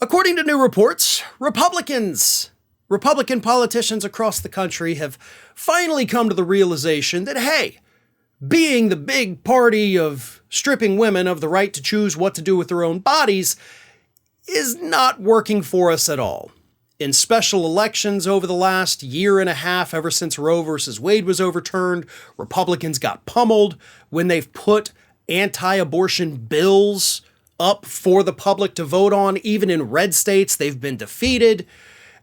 According to new reports, Republican politicians across the country have finally come to the realization that, hey, being the big party of stripping women of the right to choose what to do with their own bodies is not working for us at all. In special elections over the last year and a half, ever since Roe versus Wade was overturned, Republicans got pummeled when they've put anti-abortion bills up for the public to vote on. Even in red states, they've been defeated.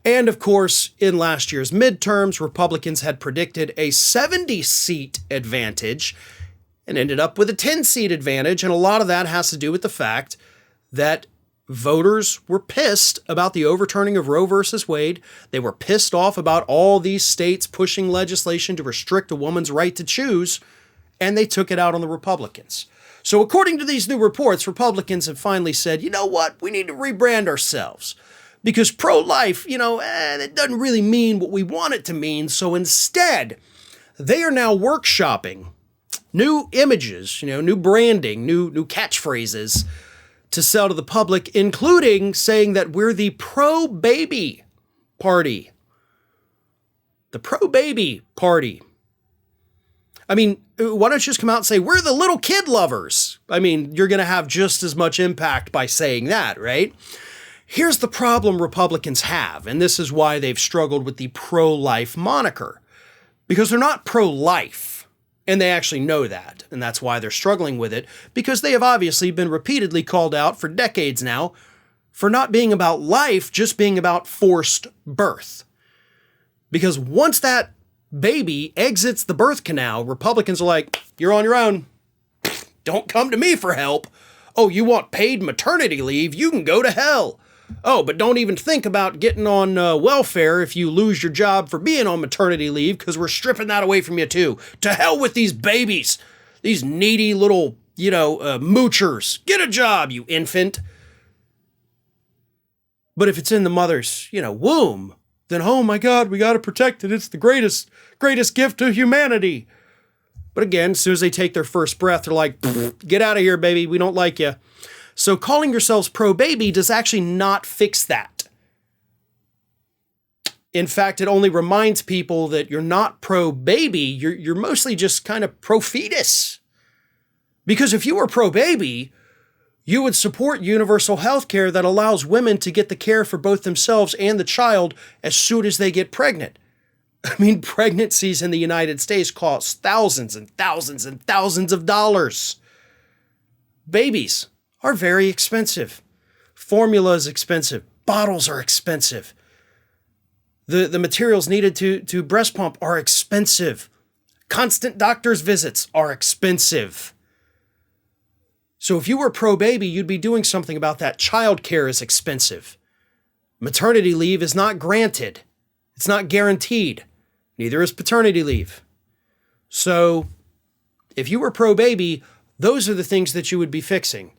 And of course, in last year's midterms, Republicans had predicted a 70-seat advantage and ended up with a 10-seat advantage. And a lot of that has to do with the fact that voters were pissed about the overturning of Roe versus Wade. They were pissed off about all these states pushing legislation to restrict a woman's right to choose, and they took it out on the Republicans. So according to these new reports, Republicans have finally said, you know what, we need to rebrand ourselves. Because pro-life, it doesn't really mean what we want it to mean. So instead, they are now workshopping new images, new branding, new catchphrases to sell to the public, including saying that we're the pro-baby party. The pro-baby party. I mean, why don't you just come out and say, we're the little kid lovers? I mean, you're going to have just as much impact by saying that, right? Here's the problem Republicans have, and this is why they've struggled with the pro-life moniker. Because they're not pro-life, and they actually know that, and that's why they're struggling with it, because they have obviously been repeatedly called out for decades now for not being about life, just being about forced birth. Because once that baby exits the birth canal, Republicans are like, you're on your own. Don't come to me for help. Oh, you want paid maternity leave? You can go to hell. Oh, but don't even think about getting on welfare if you lose your job for being on maternity leave, because we're stripping that away from you too. To hell with these babies, these needy little, moochers. Get a job, you infant. But if it's in the mother's, womb, then, oh my God, we got to protect it. It's the greatest gift to humanity. But again, as soon as they take their first breath, they're like, get out of here, baby. We don't like you. So calling yourselves pro-baby does actually not fix that. In fact, it only reminds people that you're not pro-baby. You're mostly just kind of pro-fetus. Because if you were pro-baby, you would support universal health care that allows women to get the care for both themselves and the child as soon as they get pregnant. I mean, pregnancies in the United States cost thousands and thousands and thousands of dollars. Babies are very expensive. Formula is expensive. Bottles are expensive. The materials needed to breast pump are expensive. Constant doctor's visits are expensive. So if you were pro-baby, you'd be doing something about that. Child care is expensive. Maternity leave is not granted. It's not guaranteed. Neither is paternity leave. So if you were pro-baby, those are the things that you would be fixing.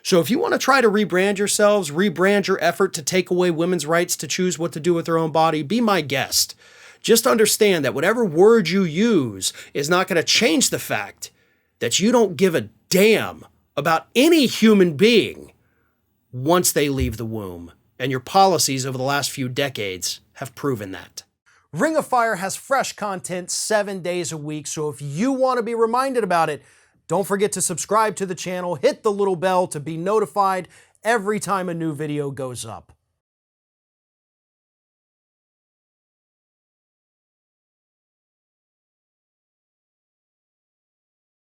So if you want to try to rebrand yourselves, rebrand your effort to take away women's rights to choose what to do with their own body, be my guest. Just understand that whatever word you use is not going to change the fact that you don't give a damn about any human being once they leave the womb. And your policies over the last few decades have proven that. Ring of Fire has fresh content 7 days a week, so if you want to be reminded about it, don't forget to subscribe to the channel, hit the little bell to be notified every time a new video goes up.